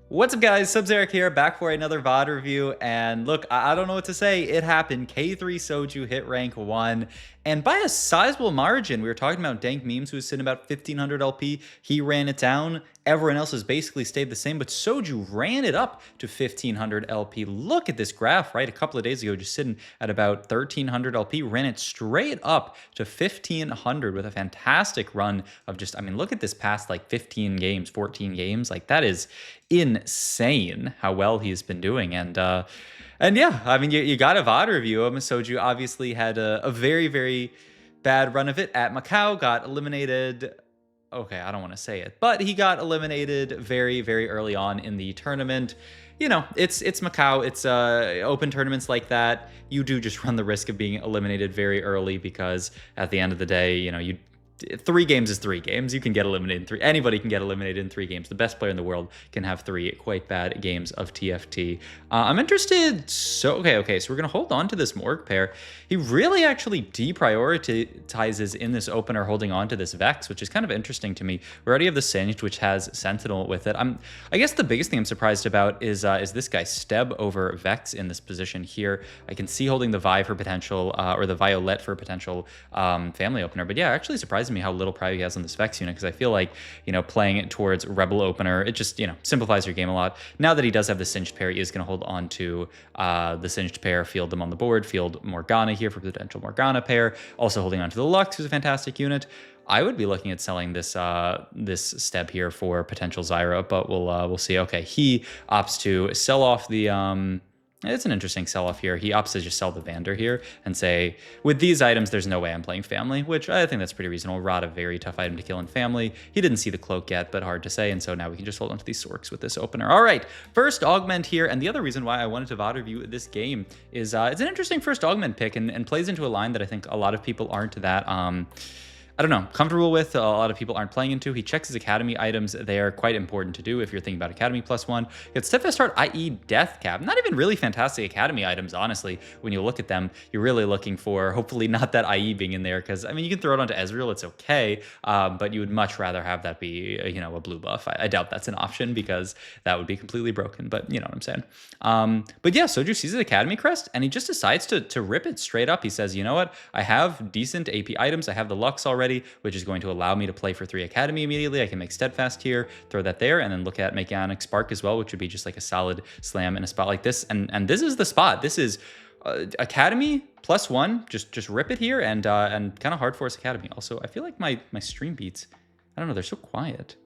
What's up, guys? Subzeric here, back for another VOD review. And look, I don't know what to say. It happened. K3soju hit rank 1, and by a sizable margin. We were talking about Dank Memes, who was sitting about 1500 LP. He ran it down. Everyone else has basically stayed the same, but Soju ran it up to 1500 LP. Look at this graph, right? A couple of days ago, just sitting at about 1300 LP, ran it straight up to 1500 with a fantastic run of just, I mean, look at this past like 15 games, 14 games. Like, that is insane how well he's been doing. And yeah, I mean, you got a VOD review him. Soju obviously had a very, very bad run of it at Macau, got eliminated. Okay, I don't want to say it, but he got eliminated very, very early on in the tournament. You know, it's Macau. It's open tournaments like that. You do just run the risk of being eliminated very early because at the end of the day, you know, 3 games is 3 games. You can get eliminated in 3. Anybody can get eliminated in 3 games. The best player in the world can have 3 quite bad games of TFT. I'm interested. So okay. So we're gonna hold on to this Morg pair. He really actually deprioritizes in this opener, holding on to this Vex, which is kind of interesting to me. We already have the Singed, which has Sentinel with it. I guess the biggest thing I'm surprised about is this guy Steb over Vex in this position here. I can see holding the Vi for potential or the Violet for potential family opener. But yeah, actually surprised me how little prio he has on this Vex unit, because I feel like, you know, playing it towards Rebel opener, it just, you know, simplifies your game a lot. Now that he does have the Singed pair, he is going to hold on to the Singed pair, field them on the board, field Morgana here for potential Morgana pair, also holding on to the Lux, who's a fantastic unit. I would be looking at selling this this Steb here for potential Zyra, but we'll see. Okay, he opts to sell off the it's an interesting sell-off here. He opts to just sell the Vander here and say, with these items, there's no way I'm playing family, which I think that's pretty reasonable. Rod, a very tough item to kill in family. He didn't see the cloak yet, but hard to say, and so now we can just hold on to these Sorks with this opener. All right, first augment here, and the other reason why I wanted to VOD review this game is it's an interesting first augment pick and plays into a line that I think a lot of people aren't that I don't know, comfortable with. A lot of people aren't playing into. He checks his Academy items. They are quite important to do if you're thinking about Academy +1. It's Steadfast Heart, i.e. Death Cap. Not even really fantastic Academy items, honestly. When you look at them, you're really looking for, hopefully not that IE being in there, because, I mean, you can throw it onto Ezreal, it's okay, but you would much rather have that be, you know, a blue buff. I doubt that's an option, because that would be completely broken, but you know what I'm saying. But yeah, Soju sees his Academy crest, and he just decides to rip it straight up. He says, you know what, I have decent AP items, I have the Lux already, which is going to allow me to play for 3 Academy immediately. I can make Steadfast here, throw that there, and then look at making Ionic Spark as well, which would be just like a solid slam in a spot like this. And this is the spot. This is Academy +1. Just rip it here and kind of hard force Academy. Also, I feel like my stream beats, I don't know, they're so quiet.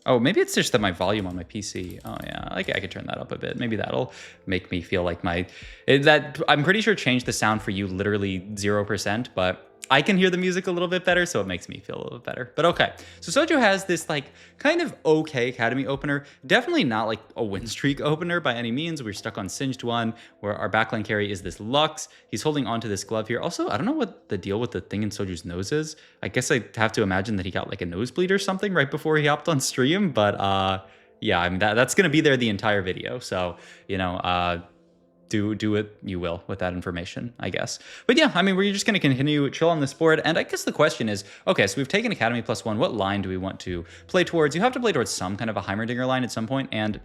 Oh, maybe it's just that my volume on my PC. Oh yeah, I could turn that up a bit. Maybe that'll make me feel like I'm pretty sure changed the sound for you literally 0%, but I can hear the music a little bit better, so it makes me feel a little bit better. But okay, so Soju has this like kind of okay Academy opener. Definitely not like a win streak opener by any means. We're stuck on Singed 1, where our backline carry is this Lux. He's holding onto this glove here. Also, I don't know what the deal with the thing in Soju's nose is. I guess I have to imagine that he got like a nosebleed or something right before he hopped on stream. But yeah, I mean, that's going to be there the entire video. So, you know, do what you will with that information, I guess. But yeah, I mean, we're just going to continue chill on this board. And I guess the question is, okay, so we've taken Academy +1. What line do we want to play towards? You have to play towards some kind of a Heimerdinger line at some point. And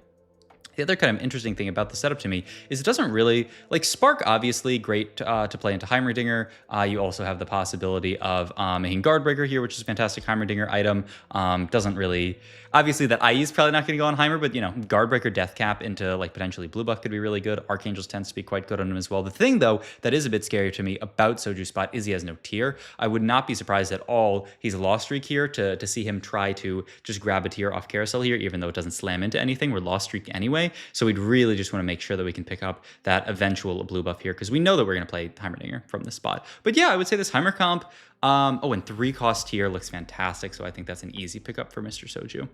the other kind of interesting thing about the setup to me is it doesn't really, like, Spark, obviously, great to play into Heimerdinger. You also have the possibility of making Guardbreaker here, which is a fantastic Heimerdinger item. Doesn't really, obviously, that IE is probably not going to go on Heimer, but, you know, Guardbreaker, Death Cap into, like, potentially Blue Buff could be really good. Archangels tends to be quite good on him as well. The thing, though, that is a bit scary to me about Soju's spot is he has no tier. I would not be surprised at all he's a Lost Streak here to see him try to just grab a tier off Carousel here, even though it doesn't slam into anything. We're Lost Streak anyway. So we'd really just want to make sure that we can pick up that eventual blue buff here, because we know that we're going to play Heimerdinger from this spot. But yeah, I would say this Heimer comp, oh, and 3-cost tier looks fantastic. So I think that's an easy pickup for Mr. Soju.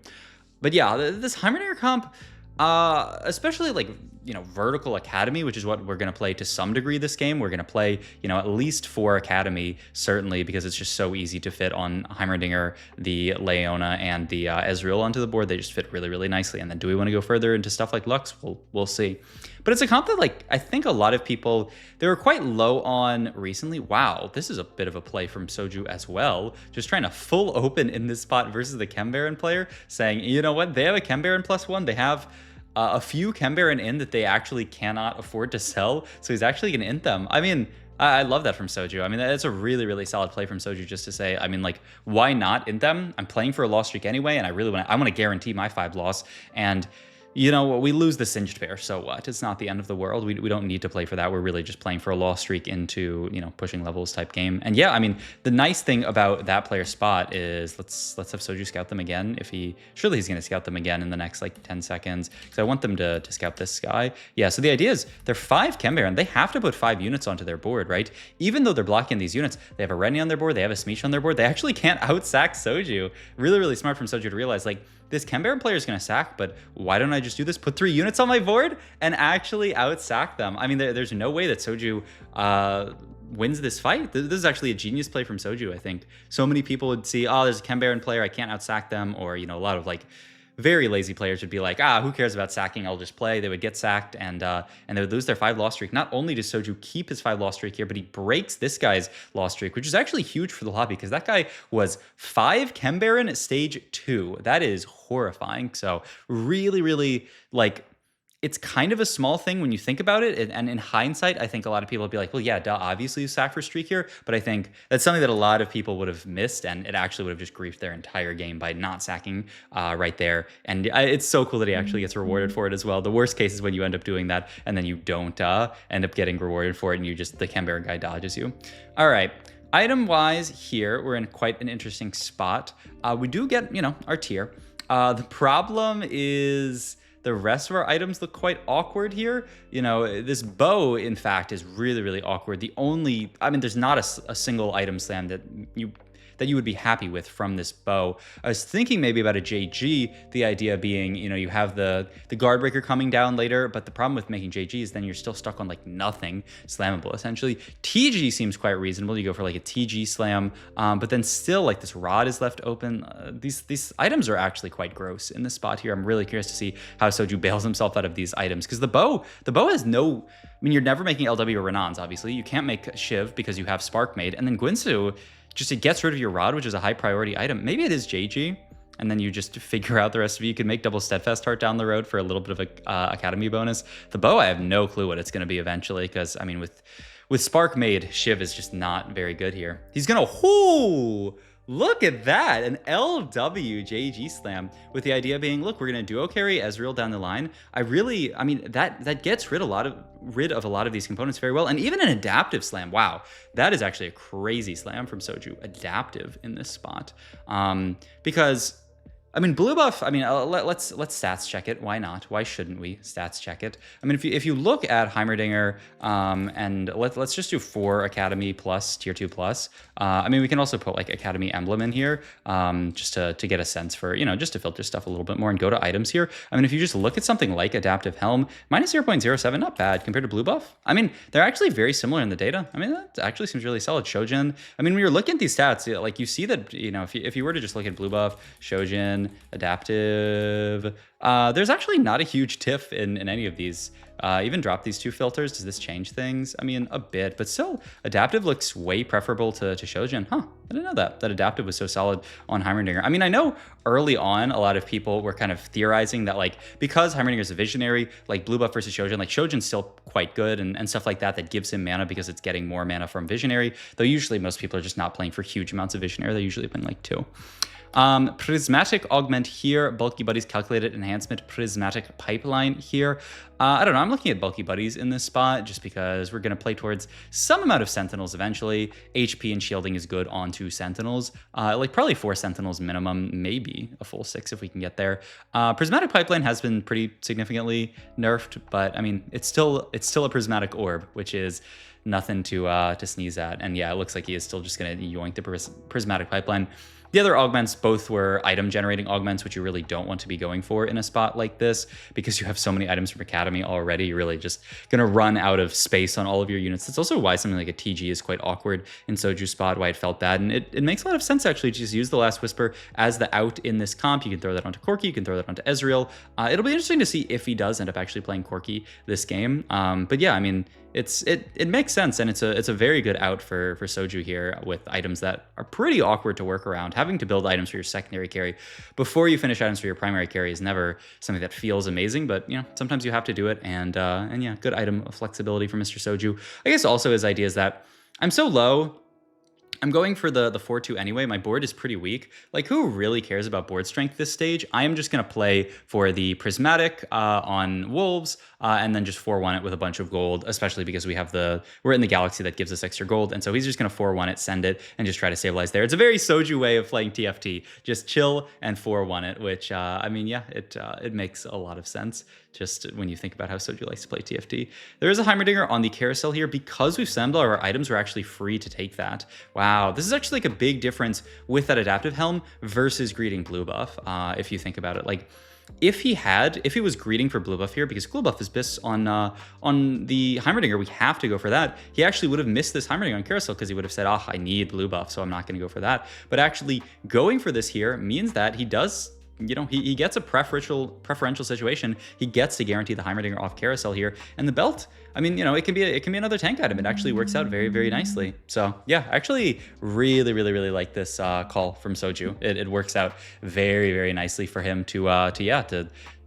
But yeah, this Heimerdinger comp, especially like, you know, Vertical Academy, which is what we're going to play to some degree this game. We're going to play, you know, at least 4 Academy, certainly, because it's just so easy to fit on Heimerdinger, the Leona, and the Ezreal onto the board. They just fit really, really nicely. And then do we want to go further into stuff like Lux? We'll see. But it's a comp that, like, I think a lot of people, they were quite low on recently. Wow, this is a bit of a play from Soju as well. Just trying to full open in this spot versus the Chem Baron player, saying, you know what, they have a Chem Baron +1. They have a few Chem Baron in that they actually cannot afford to sell, so he's actually going to int them. I mean, I love that from Soju. I mean, that's a really, really solid play from Soju just to say, I mean, like, why not int them? I'm playing for a loss streak anyway, and I want to guarantee my 5 loss, and you know, we lose the Singed Bear, so what? It's not the end of the world. We don't need to play for that. We're really just playing for a loss streak into, you know, pushing levels type game. And yeah, I mean, the nice thing about that player's spot is let's have Soju scout them again. Surely he's going to scout them again in the next like 10 seconds because I want them to scout this guy. Yeah, so the idea is they're 5 Chem Baron. They have to put 5 units onto their board, right? Even though they're blocking these units, they have a Rennie on their board, they have a Smeech on their board. They actually can't outsack Soju. Really, really smart from Soju to realize, like, this Chem Baron player is going to sack, but why don't I just do this? Put 3 units on my board and actually outsack them. I mean, there's no way that Soju wins this fight. This is actually a genius play from Soju, I think. So many people would see, oh, there's a Chem Baron player, I can't outsack them, or, you know, a lot of like very lazy players would be like, who cares about sacking? I'll just play. They would get sacked and they would lose their 5 loss streak. Not only does Soju keep his 5 loss streak here, but he breaks this guy's loss streak, which is actually huge for the lobby because that guy was 5 Chem Baron at stage 2. That is horrifying. So really, really, like, it's kind of a small thing when you think about it. And in hindsight, I think a lot of people would be like, well, yeah, duh, obviously you sack for streak here. But I think that's something that a lot of people would have missed. And it actually would have just griefed their entire game by not sacking right there. And it's so cool that he actually gets rewarded for it as well. The worst case is when you end up doing that and then you don't end up getting rewarded for it and you just, the Chem Baron guy dodges you. All right. Item-wise here, we're in quite an interesting spot. We do get, you know, our tier. The problem is the rest of our items look quite awkward here. You know, this bow, in fact, is really, really awkward. I mean, there's not a single item slam that you would be happy with from this bow. I was thinking maybe about a JG, the idea being, you know, you have the guard breaker coming down later, but the problem with making JG is then you're still stuck on like nothing slammable, essentially. TG seems quite reasonable. You go for like a TG slam, but then still like this rod is left open. These items are actually quite gross in this spot here. I'm really curious to see how Soju bails himself out of these items because the bow has no, I mean, you're never making LW or Renans, obviously. You can't make Shiv because you have Spark made, and then Guinsoo, just it gets rid of your rod, which is a high priority item. Maybe it is JG, and then you just figure out the rest of it. You can make double Steadfast Heart down the road for a little bit of a Academy bonus. The bow, I have no clue what it's going to be eventually, because, I mean, with Spark made, Shiv is just not very good here. He's going to, look at that, an LW JG slam, with the idea being, look, we're going to duo carry Ezreal down the line. I mean, that gets rid of a lot of these components very well. And even an adaptive slam, wow, that is actually a crazy slam from Soju, adaptive in this spot. Because, I mean, blue buff, I mean, let's stats check it. Why not? Why shouldn't we stats check it? I mean, if you look at Heimerdinger, and let's just do 4 Academy plus, tier 2 plus. I mean, we can also put like Academy emblem in here, just to get a sense for, you know, just to filter stuff a little bit more and go to items here. I mean, if you just look at something like Adaptive Helm, minus 0.07, not bad compared to blue buff. I mean, they're actually very similar in the data. I mean, that actually seems really solid. Shojin, I mean, when you're looking at these stats, like you see that, you know, if you were to just look at blue buff, Shojin, adaptive, there's actually not a huge tiff in any of these. Even drop these 2 filters, does this change things? I mean, a bit, but still, adaptive looks way preferable to Shojin. I didn't know that adaptive was so solid on Heimerdinger. I mean, I know early on, a lot of people were kind of theorizing that, like, because Heimerdinger is a visionary, like blue buff versus Shojin, like Shojin's still quite good and stuff like that gives him mana because it's getting more mana from visionary, though usually most people are just not playing for huge amounts of visionary. They're usually playing like 2. Prismatic augment here, bulky buddies calculated enhancement, prismatic pipeline here. I don't know, I'm looking at bulky buddies in this spot just because we're going to play towards some amount of sentinels eventually. HP and shielding is good on 2 sentinels, like probably 4 sentinels minimum, maybe a full 6 if we can get there. Prismatic pipeline has been pretty significantly nerfed, but I mean, it's still a prismatic orb, which is nothing to sneeze at. And yeah, it looks like he is still just going to yoink the prismatic pipeline. The other augments both were item generating augments, which you really don't want to be going for in a spot like this because you have so many items from Academy already. You're really just going to run out of space on all of your units. That's also why something like a TG is quite awkward in Soju's spot, why it felt bad. And it makes a lot of sense actually to just use the Last Whisper as the out in this comp. You can throw that onto Corki, you can throw that onto Ezreal. It'll be interesting to see if he does end up actually playing Corki this game. But yeah, I mean, it makes sense, and it's a very good out for Soju here with items that are pretty awkward to work around. Having to build items for your secondary carry before you finish items for your primary carry is never something that feels amazing, but you know, sometimes you have to do it, and yeah, good item flexibility for Mr. Soju. I guess also his idea is that I'm so low, I'm going for the 4-2 anyway. My board is pretty weak. Like, who really cares about board strength this stage? I am just going to play for the Prismatic on Wolves, and then just 4-1 it with a bunch of gold, especially because we're in the galaxy that gives us extra gold, and so he's just going to 4-1 it, send it, and just try to stabilize there. It's a very Soju way of playing TFT. Just chill and 4-1 it, which, I mean, yeah, it makes a lot of sense just when you think about how Soju likes to play TFT. There is a Heimerdinger on the carousel here. Because we've sent all our items, we're actually free to take that. Wow, this is actually like a big difference with that Adaptive Helm versus greeting blue buff, if you think about it. Like, if he was greeting for blue buff here, because blue buff is bis on the Heimerdinger, we have to go for that. He actually would have missed this Heimerdinger on carousel because he would have said, oh, I need blue buff, so I'm not going to go for that. But actually going for this here means that he does, you know, he gets a preferential situation. He gets to guarantee the Heimerdinger off carousel here, and the belt, I mean, you know, it can be another tank item. It actually works out very, very nicely. So yeah, actually really, really, really like this call from Soju. It works out very, very nicely for him to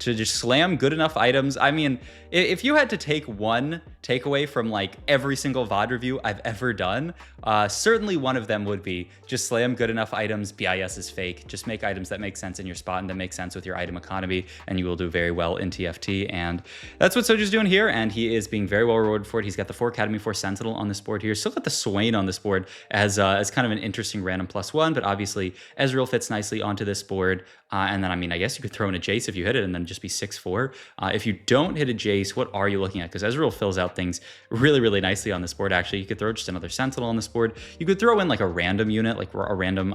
just slam good enough items. I mean, if you had to take one takeaway from like every single VOD review I've ever done, certainly one of them would be just slam good enough items. BIS is fake. Just make items that make sense in your spot and that make sense with your item economy, and you will do very well in TFT. And that's what Soju's doing here, and he is being very well rewarded for it. He's got the 4 Academy, 4 Sentinel on this board here. Still got the Swain on this board as kind of an interesting random +1, but obviously Ezreal fits nicely onto this board. And then, I mean, I guess you could throw in a Jace if you hit it and then just be 6-4. If you don't hit a Jace, what are you looking at? Because Ezreal fills out things really, really nicely on this board, actually. You could throw just another Sentinel on this board. You could throw in like a random unit, like a random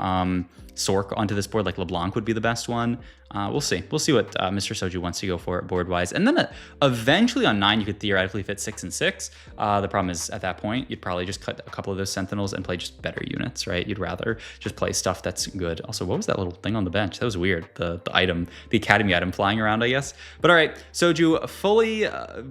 Sork onto this board, like LeBlanc would be the best one. We'll see. We'll see what Mr. Soju wants to go for board-wise. And then eventually on 9, you could theoretically fit 6 and 6. The problem is, at that point, you'd probably just cut a couple of those Sentinels and play just better units, right? You'd rather just play stuff that's good. Also, what was that little thing on the bench? That was weird. The item, the Academy item flying around, I guess. But all right, Soju fully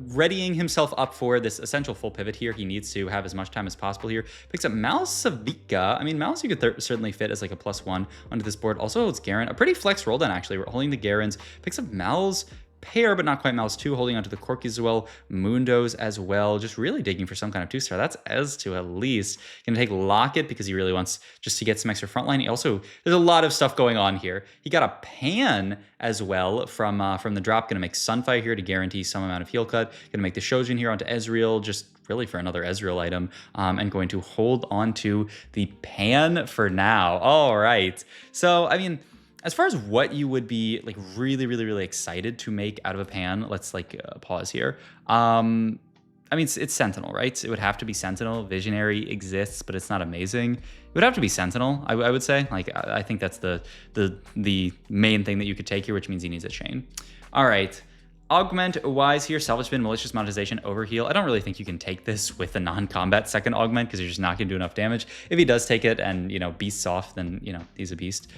readying himself up for this essential full pivot here. He needs to have as much time as possible here. Picks up Malsavica. I mean, Mal's you could certainly fit as like a +1 onto this board. Also, it's Garen. A pretty flex roll down, actually. We're holding the Garens. Picks up Mal's pair, but not quite Mal's 2, holding onto the Corkis as well, Mundos as well, just really digging for some kind of 2-star. That's Ez2 at least. Gonna take Locket because he really wants just to get some extra frontline. He also, there's a lot of stuff going on here. He got a Pan as well from the drop. Gonna make Sunfire here to guarantee some amount of heal cut. Gonna make the Shojin here onto Ezreal, just really for another Ezreal item, and going to hold on to the Pan for now. All right. So, I mean, as far as what you would be like really, really, really excited to make out of a Pan, let's like pause here. I mean, it's Sentinel, right? It would have to be Sentinel. Visionary exists, but it's not amazing. It would have to be Sentinel, I would say. Like, I think that's the main thing that you could take here, which means he needs a chain. All right. Augment-wise here, Salvage Spin, Malicious Monetization, Overheal. I don't really think you can take this with a non-combat second augment because you're just not going to do enough damage. If he does take it and, you know, beasts off, then, you know, he's a beast.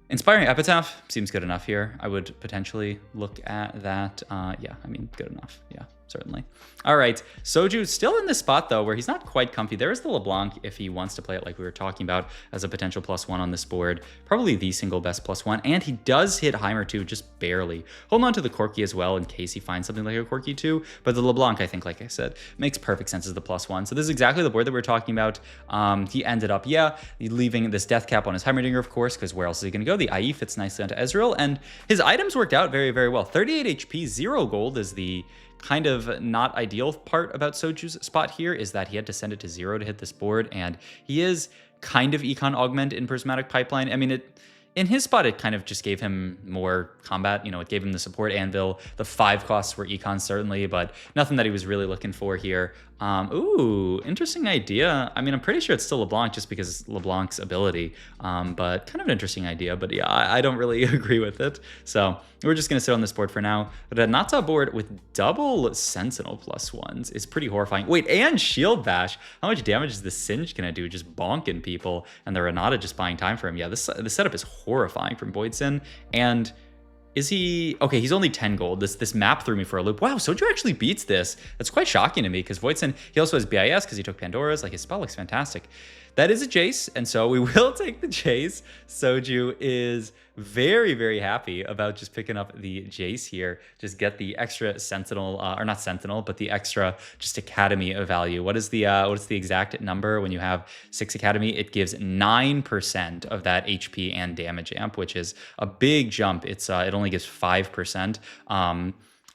Inspiring Epitaph seems good enough here. I would potentially look at that. Yeah, I mean, good enough. Yeah, certainly. All right, Soju still in this spot, though, where he's not quite comfy. There is the LeBlanc if he wants to play it like we were talking about as a potential +1 on this board. Probably the single best +1, and he does hit Heimer too, just barely. Holding on to the Corki as well in case he finds something like a Corki too, but the LeBlanc, I think, like I said, makes perfect sense as the +1. So this is exactly the board that we were talking about. He ended up, yeah, leaving this death cap on his Heimerdinger, of course, because where else is he going to go? The IE fits nicely onto Ezreal, and his items worked out very, very well. 38 HP, 0 gold is the kind of not ideal part about Soju's spot here, is that he had to send it to 0 to hit this board, and he is kind of econ augment in Prismatic Pipeline. I mean, in his spot, it kind of just gave him more combat. You know, it gave him the support anvil. The 5 costs were econ, certainly, but nothing that he was really looking for here. Ooh, interesting idea. I mean, I'm pretty sure it's still LeBlanc just because it's LeBlanc's ability, but kind of an interesting idea. But yeah, I don't really agree with it. So we're just going to sit on this board for now. But a Nata board with double Sentinel +1s is pretty horrifying. Wait, and Shield Bash. How much damage is the Singe going to do? Just bonking people, and the Renata just buying time for him. Yeah, this setup is horrifying from Voidsin, and Is he okay? He's only 10 gold. This map threw me for a loop. Wow, Soju actually beats this. That's quite shocking to me because Voitzen, he also has BIS because he took Pandora's. Like his spell looks fantastic. That is a Jace, and so we will take the Jace. Soju is very, very happy about just picking up the Jace here. Just get the extra Sentinel, or not Sentinel, but the extra just Academy of value. What is the exact number when you have 6 Academy? It gives 9% of that HP and damage amp, which is a big jump. It only gives 5%.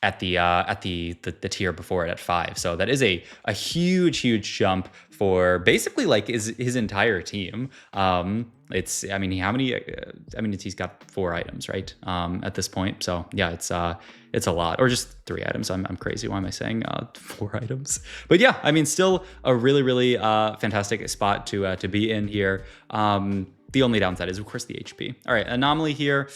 At the tier before it at 5. So that is a huge jump for basically like his entire team. It's, I mean, how many, he's got 4 items, right? At this point. So yeah, it's a lot, or just 3 items. I'm crazy. Why am I saying 4 items? But yeah, I mean, still a really fantastic spot to be in here. The only downside is of course the HP. All right, Anomaly here.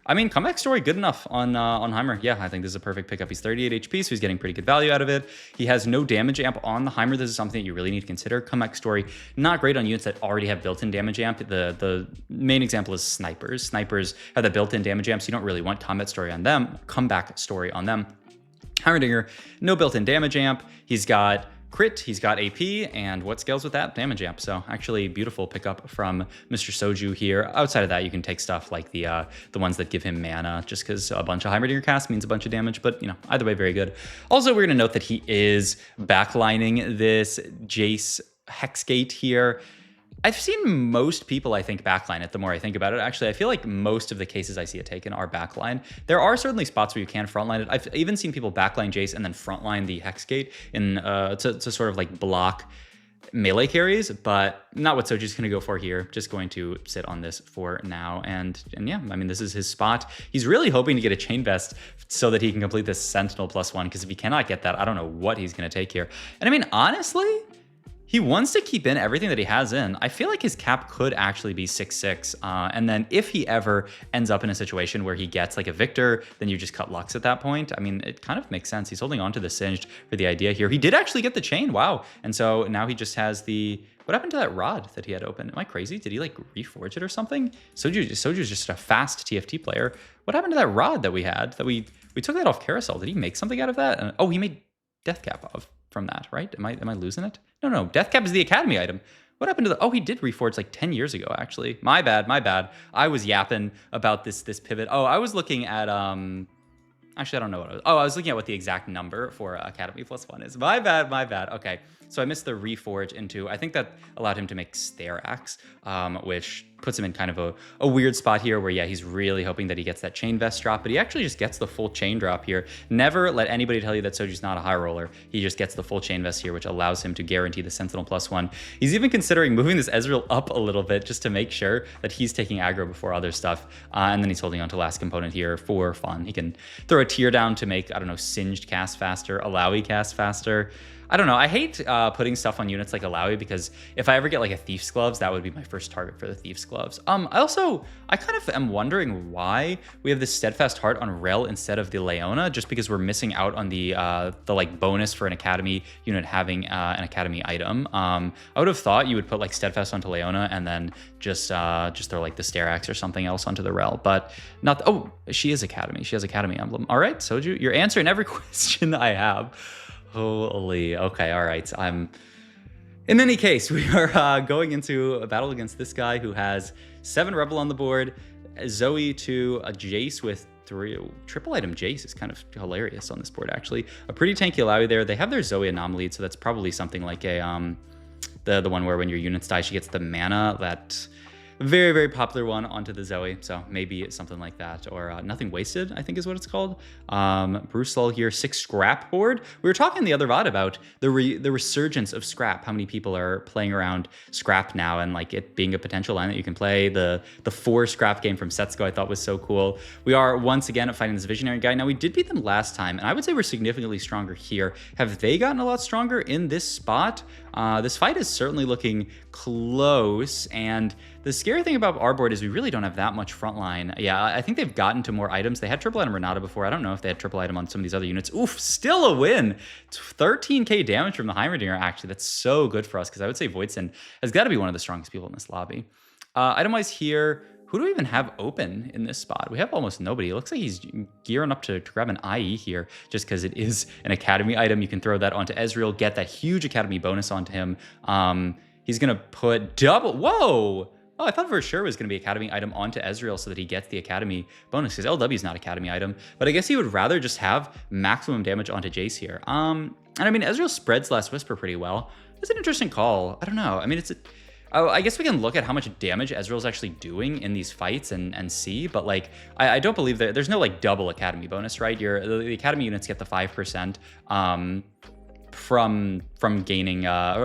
I mean, comeback story, good enough on Heimer. Yeah, I think this is a perfect pickup. He's 38 HP, so he's getting pretty good value out of it. He has no damage amp on the Heimer. This is something that you really need to consider. Comeback story, not great on units that already have built-in damage amp. The main example is snipers. Snipers have the built-in damage amp, so you don't really want comeback story on them. Heimerdinger, no built-in damage amp. He's got crit, he's got AP, and what scales with that? Damage amp. So actually beautiful pickup from Mr. Soju here. Outside of that, you can take stuff like the ones that give him mana, just because a bunch of Heimerdinger cast means a bunch of damage, but you know, either way, very good. Also, we're gonna note that he is backlining this Jace Hexgate here. I've seen most people, I think, backline it the more I think about it. Actually, I feel like most of the cases I see it taken are backline. There are certainly spots where you can frontline it. I've even seen people backline Jace and then frontline the Hexgate in to sort of like block melee carries, but not what Soju's going to go for here. Just going to sit on this for now. And yeah, I mean, this is his spot. He's really hoping to get a Chain Vest so that he can complete this Sentinel +1, because if he cannot get that, I don't know what he's going to take here. And I mean, honestly, he wants to keep in everything that he has in. I feel like his cap could actually be 6/6. And then if he ever ends up in a situation where he gets like a Victor, then you just cut Lux at that point. I mean, it kind of makes sense. He's holding on to the Singed for the idea here. He did actually get the chain, wow. And so now he just has the, what happened to that rod that he had open? Am I crazy? Did he like reforge it or something? Soju's just a fast TFT player. What happened to that rod that we had? That we took that off Carousel. Did he make something out of that? And, oh, he made Death Cap from that, right? Am I losing it? No, Death Cap is the Academy item. What happened to the, oh, he did reforge like 10 years ago, actually. My bad. I was yapping about this pivot. Oh, I was looking at, actually, I don't know what I was, oh, I was looking at what the exact number for Academy +1 is. My bad. Okay, so I missed the reforge into, I think that allowed him to make Stair Axe, which puts him in kind of a weird spot here where, yeah, he's really hoping that he gets that Chain Vest drop, but he actually just gets the full chain drop here. Never let anybody tell you that Soju's not a high roller. He just gets the full Chain Vest here, which allows him to guarantee the Sentinel +1. He's even considering moving this Ezreal up a little bit just to make sure that he's taking aggro before other stuff. And then he's holding on to last component here for fun. He can throw a tier down to make, I don't know, Singed cast faster, Alawi cast faster. I don't know. I hate putting stuff on units like Alawi, because if I ever get like a Thief's Gloves, that would be my first target for the Thief's Gloves. I kind of am wondering why we have this Steadfast Heart on Rel instead of the Leona, just because we're missing out on the like bonus for an Academy unit having an Academy item. I would have thought you would put like Steadfast onto Leona and then just throw like the Stair Axe or something else onto the Rel, but not. Oh, she is Academy. She has Academy emblem. All right, Soju, you're answering every question I have. Holy, okay, all right. In any case, we are going into a battle against this guy who has 7 Rebel on the board, Zoe to a Jace with 3 triple item. Jace is kind of hilarious on this board, actually. A pretty tanky Alawi there. They have their Zoe Anomaly, so that's probably something like a the one where when your units die, she gets the mana. That very popular one onto the Zoe, so maybe it's something like that, or Nothing Wasted, I think is what it's called. Bruce Lull here, 6 scrap board. We were talking the other VOD about the resurgence of scrap, how many people are playing around scrap now, and like it being a potential line that you can play. The 4 scrap game from Setsuko I thought was so cool. We are once again fighting this Visionary guy. Now, we did beat them last time, and I would say we're significantly stronger here. Have they gotten a lot stronger in this spot? This fight is certainly looking close, and the scary thing about our board is we really don't have that much frontline. Yeah, I think they've gotten to more items. They had triple item Renata before. I don't know if they had triple item on some of these other units. Oof, still a win. 13k damage from the Heimerdinger, actually. That's so good for us, because I would say Voitzen has got to be one of the strongest people in this lobby. Item-wise here, Who do we even have open in this spot? We have almost nobody. It looks like he's gearing up to grab an IE here just because it is an Academy item. You can throw that onto Ezreal, get that huge Academy bonus onto him. He's going to put double... Whoa! Oh, I thought for sure it was going to be Academy item onto Ezreal so that he gets the Academy bonus because LW is not Academy item. But I guess he would rather just have maximum damage onto Jace here. And I mean, Ezreal spreads Last Whisper pretty well. It's an interesting call. I don't know. I mean, Oh, I guess we can look at how much damage Ezreal's actually doing in these fights and see, but like, I don't believe that there's no like double Academy bonus, right? The Academy units get the 5% from gaining,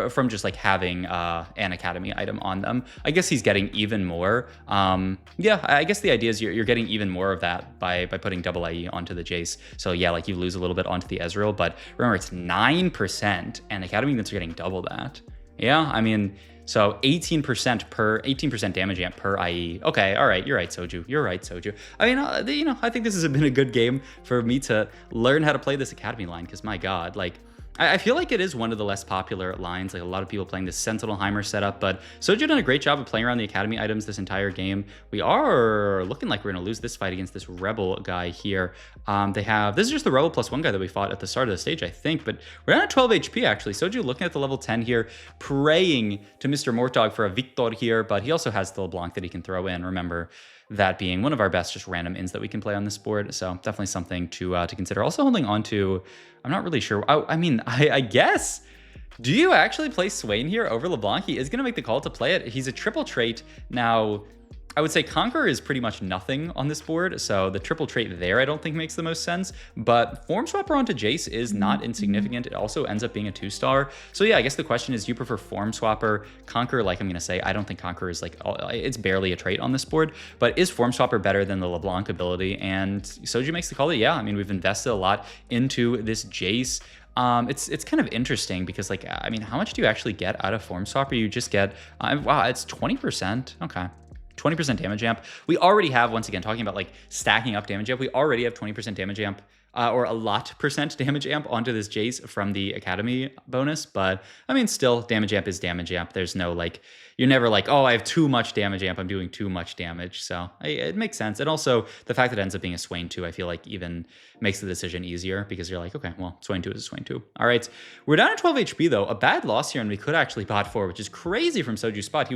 from just like having an Academy item on them. I guess he's getting even more. Yeah, I guess the idea is you're getting even more of that by putting double IE onto the Jace. So yeah, like you lose a little bit onto the Ezreal, but remember it's 9% and Academy units are getting double that. Yeah, I mean, so 18% damage amp per IE. Okay, all right, you're right, Soju. You're right, Soju. I mean, you know, I think this has been a good game for me to learn how to play this Academy line because my God, like, I feel like it is one of the less popular lines, like a lot of people playing this Sentinel Heimer setup, but Soju done a great job of playing around the Academy items this entire game. We are looking like we're going to lose this fight against this Rebel guy here. This is just the Rebel +1 guy that we fought at the start of the stage, I think, but we're down at 12 HP actually. Soju looking at the level 10 here, praying to Mr. Mortdog for a Victor here, but he also has the LeBlanc that he can throw in. Remember, that being one of our best just random ins that we can play on this board. So definitely something to consider. Also holding on to, I'm not really sure. I mean, I guess, do you actually play Swain here over LeBlanc? He is going to make the call to play it. He's a triple trait. Now, I would say Conqueror is pretty much nothing on this board, so the triple trait there I don't think makes the most sense, but Form Swapper onto Jace is not insignificant. It also ends up being a 2-star. So yeah, I guess the question is, do you prefer Form Swapper? Conqueror, like I'm going to say, I don't think Conqueror is like, it's barely a trait on this board, but is Form Swapper better than the LeBlanc ability? And Soju makes the call that, yeah, I mean, we've invested a lot into this Jace. It's kind of interesting because, like, I mean, how much do you actually get out of Form Swapper? You just get, wow, it's 20%. Okay. 20% damage amp. We already have, once again, talking about like stacking up damage amp, we already have 20% damage amp or a lot percent damage amp onto this Jace from the Academy bonus. But I mean, still damage amp is damage amp. There's no like, you're never like, oh, I have too much damage amp, I'm doing too much damage. So it makes sense. And also the fact that it ends up being a Swain 2, I feel like even makes the decision easier because you're like, okay, well, Swain 2 is a Swain 2. All right, we're down at 12 HP though. A bad loss here, and we could actually bot 4, which is crazy from Soju's spot. He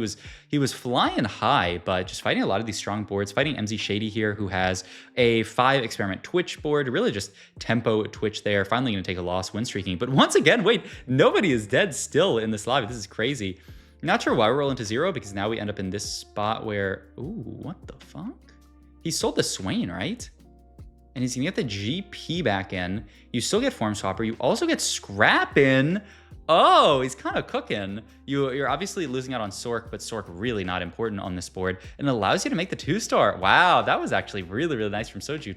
was flying high, but just fighting a lot of these strong boards, fighting MZ Shady here, who has a 5 experiment Twitch board, really just tempo Twitch there. Finally gonna take a loss, win streaking. But once again, wait, nobody is dead still in this lobby. This is crazy. Not sure why we're rolling to 0 because now we end up in this spot where, ooh, what the fuck? He sold the Swain, right? And he's gonna get the GP back in. You still get Form Swapper. You also get Scrap in. Oh, he's kind of cooking. You're obviously losing out on Sork, but Sork really not important on this board. And it allows you to make the 2-star. Wow, that was actually really, really nice from Soju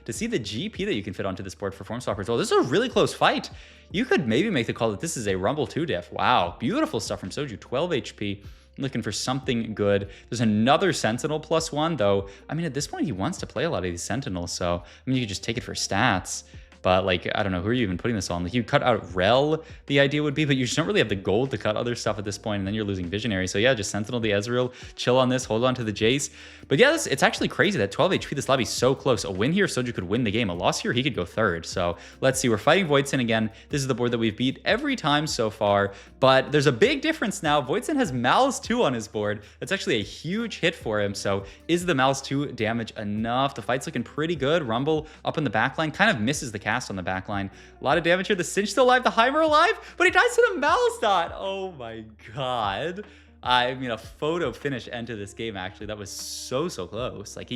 to see the GP that you can fit onto this board for Form Swapper as well. This is a really close fight. You could maybe make the call that this is a Rumble 2 diff. Wow, beautiful stuff from Soju. 12 HP. Looking for something good. There's another Sentinel +1, though. I mean, at this point, he wants to play a lot of these Sentinels, so I mean, you could just take it for stats. But like, I don't know, who are you even putting this on? Like, you cut out Rel, the idea would be, but you just don't really have the gold to cut other stuff at this point, and then you're losing Visionary. So yeah, just Sentinel the Ezreal, chill on this, hold on to the Jace. But yeah, it's actually crazy that 12 HP, this lobby's so close. A win here, Soju could win the game. A loss here, he could go third. So let's see, we're fighting Voidson again. This is the board that we've beat every time so far, but there's a big difference now. Voidson has Malice 2 on his board. That's actually a huge hit for him. So is the Malice 2 damage enough? The fight's looking pretty good. Rumble up in the backline, kind of misses the cast on the backline. A lot of damage here. The Cinch still alive, the Heimer alive, but he dies to the Malice dot. Oh my God. I mean, a photo finish end to this game, actually. That was so close. Like,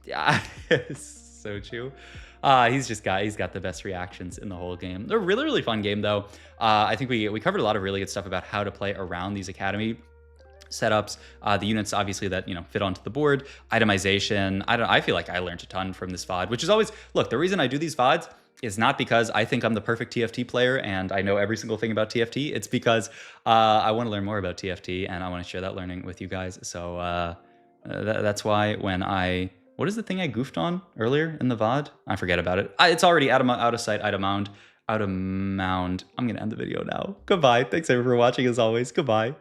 yeah, so true. He's got the best reactions in the whole game. They're a really, really fun game, though. I think we covered a lot of really good stuff about how to play around these Academy setups, the units obviously that, you know, fit onto the board, itemization. I feel like I learned a ton from this VOD, which is always, look, the reason I do these VODs is not because I think I'm the perfect TFT player and I know every single thing about TFT. It's because I want to learn more about TFT and I want to share that learning with you guys. So that's why when what is the thing I goofed on earlier in the VOD? I forget about it. It's already out of sight, out of mound. I'm going to end the video now. Goodbye. Thanks everyone for watching as always. Goodbye.